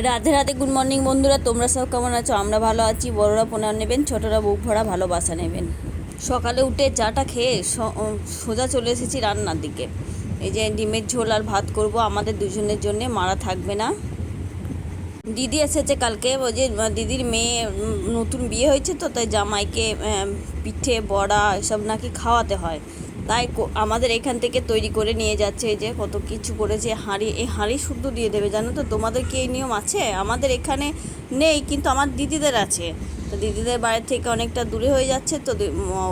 Radhe Radhe, good morning বন্ধুরা। তোমরা সব কেমন আছো? আমরা ভালো আছি। বড়রা পোনা নেবেন, ছোটরা বুক ভরা ভালোবাসা নেবেন। সকালে উঠে চাটা খেয়ে সোজা চলে এসেছি রান্নার দিকে। এই যে ডিমের ঝোল আর ভাত করব আমাদের দুজনের জন্য, মারা থাকবে না। দিদি এসেছে কালকে, ওই যে দিদির মেয়ে নতুন বিয়ে হয়েছে তো, তাই জামাইকে পিঠে বড়া এসব নাকি খাওয়াতে হয়। তাই আমাদের এখান থেকে তৈরি করে নিয়ে যাচ্ছে। এই যে কত কিছু করেছে, হাঁড়ি, এই হাঁড়ি শুদ্ধ দিয়ে দেবে, জানো তো? তোমাদের কি এই নিয়ম আছে? আমাদের এখানে নেই, কিন্তু আমার দিদিদের আছে। তো দিদিদের বাড়ি থেকে অনেকটা দূরে হয়ে যাচ্ছে তো,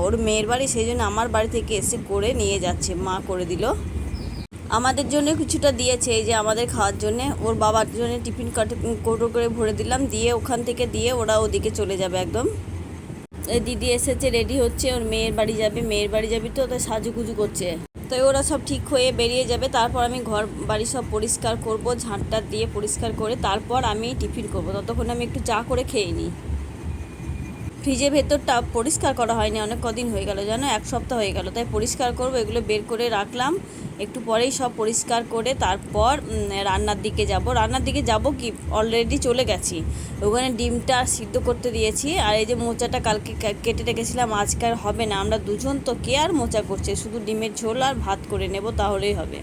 ওর মেয়ের বাড়ি, সেই জন্য আমার বাড়ি থেকে এসে করে নিয়ে যাচ্ছে, মা করে দিল। আমাদের জন্য কিছুটা দিয়েছে, এই যে আমাদের খাওয়ার জন্য। ওর বাবার জন্য টিফিন কৌটো করে ভরে দিলাম, দিয়ে ওখান থেকে দিয়ে ওরা ওদিকে চলে যাবে একদম। এই দিদি এসেছে, রেডি হচ্ছে, ওর মেয়ের বাড়ি যাবে। মেয়ের বাড়ি যাবি তো, তাই সাজুগুজু করছে। তো ওরা সব ঠিক হয়ে বেরিয়ে যাবে। তারপর আমি ঘর বাড়ি সব পরিষ্কার করব, ঝাঁটটা দিয়ে পরিষ্কার করে তারপর আমি টিফিন করব। ততক্ষণ আমি একটু চা করে খেয়ে নিই। ফ্রিজের ভেতরটা পরিষ্কার করা হয়নি, অনেক কদিন হয়ে গেল, জানো, এক সপ্তাহ হয়ে গেল। তাই পরিষ্কার করব, এগুলো বের করে রাখলাম। একটু পরেই সব পরিষ্কার করে তারপর রান্নার দিকে যাব। রান্নার দিকে যাব কি, অলরেডি চলে গেছি। ওখানে ডিমটা সিদ্ধ করতে দিয়েছি। আর এই যে মোচাটা কালকে কেটে রেখেছিলাম, আজকে আর হবে না। আমরা দুজন তো, কে আর মোচা করছে, শুধু ডিমের ঝোল আর ভাত করে নেব, তাহলেই হবে।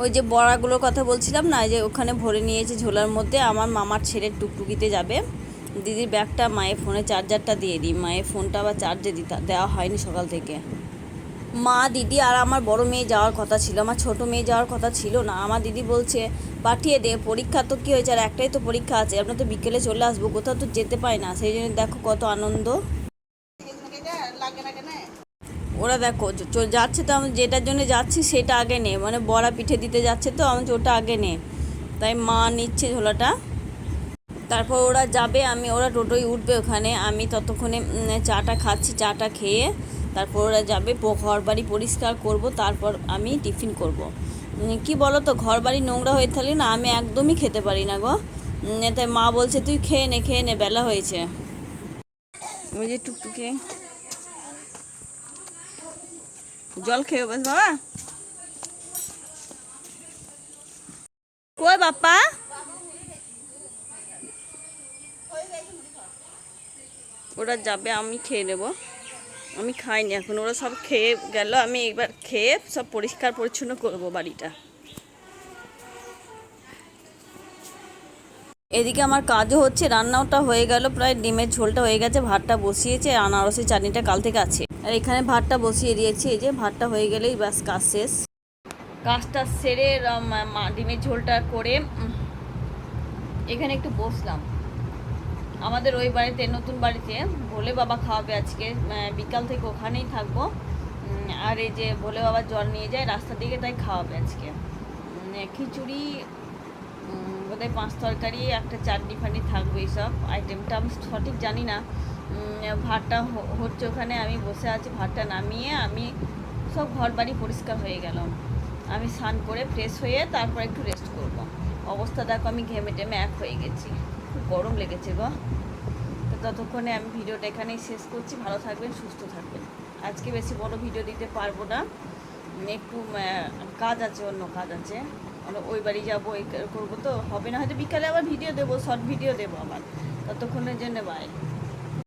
ওই যে বড়াগুলোর কথা বলছিলাম না, যে ওখানে ভরে নিয়েছে ঝোলার মধ্যে। আমার মামার ছেলের টুকটুকিতে যাবে। দিদির ব্যাগটা, মায়ের ফোনে চার্জারটা দিয়ে দিই। মায়ের ফোনটা আবার চার্জে দেওয়া হয়নি সকাল থেকে। মা, দিদি আর আমার বড় মেয়ে যাওয়ার কথা ছিল, আমার ছোট মেয়ে যাওয়ার কথা ছিল না। আমার দিদি বলছে পাঠিয়ে দে, পরীক্ষা তো কী হয়েছে, আর একটাই তো পরীক্ষা আছে, আমরা তো বিকেলে চলে আসবো, কোথাও তো যেতে পাই না। সেই জন্য দেখো কত আনন্দ। ওরা দেখো যাচ্ছে, তো আমি যেটার জন্য যাচ্ছি সেটা আগে নে, মানে বড়া পিঠে দিতে যাচ্ছে, তো আমি ওটা আগে নে। তাই মা নিচ্ছে ঝোলাটা। তারপর ওরা যাবে, ওরা টোটোয় উঠবে ওখানে। আমি ততক্ষণে চাটা খাচ্ছি, চাটা খেয়ে তারপর ওরা যাবে। ঘর বাড়ি পরিষ্কার করব, তারপর আমি টিফিন করব। কি বলো তো, ঘর বাড়ি নোংরা হয়ে থাকলে না, আমি একদমই খেতে পারি না গো। তাই মা বলছে তুই খেয়ে নে, খেয়ে নে, বেলা হয়েছে। ওই যে টুকটুকে জল খেয়ে বেশ বাবা। কই বাপ্পা? ওরা যাবে, আমি খেয়ে নেব। আমি খাইনি এখন, ওরা সব খেয়ে গেল। আমি এবার খেয়ে সব পরিষ্কার পরিচ্ছন্ন করব বাড়িটা। এদিকে আমার কাজও হচ্ছে, রান্নাটা হয়ে গেল প্রায়, ডিমের ঝোলটা হয়ে গেছে, ভাতটা বসিয়েছে, আনারসের চাটনিটা কাল থেকে আছে। আর এখানে ভাতটা বসিয়ে দিয়েছি। এই যে ভাতটা হয়ে গেলেই ব্যাস কাজ শেষ। কাজটা সেরে ডিমের ঝোলটা করে এখানে একটু বসলাম। আমাদের ওই বাড়িতে, নতুন বাড়িতে ভোলে বাবা খাওয়াবে আজকে, বিকাল থেকে ওখানেই থাকবো। আর এই যে ভোলে বাবা জল নিয়ে যায় রাস্তা দিকে, তাই খাওয়াবে আজকে। খিচুড়ি, বোধহয় 5 তরকারি, একটা চাটনি ফাটনি থাকবে, এইসব আইটেমটা আমি সঠিক জানি না। ভাতটা হচ্ছে ওখানে, আমি বসে আছি। ভাতটা নামিয়ে আমি সব ঘর বাড়ি পরিষ্কার হয়ে গেলাম। আমি স্নান করে ফ্রেশ হয়ে তারপর একটু রেস্ট করব। অবস্থা দেখো, আমি ঘেমে টেমে এক হয়ে গেছি, খুব গরম লেগেছে গো। তো ততক্ষণে আমি ভিডিওটা এখানেই শেষ করছি। ভালো থাকবেন, সুস্থ থাকবেন। আজকে বেশি বড় ভিডিও দিতে পারবো না, একটু কাজ আছে, অন্য কাজ আছে। ওই বাড়ি যাবো, এই করবো, তো হবে না, হয়তো বিকালে আবার ভিডিও দেবো, শর্ট ভিডিও দেবো আবার। ততক্ষণের জন্য বাই।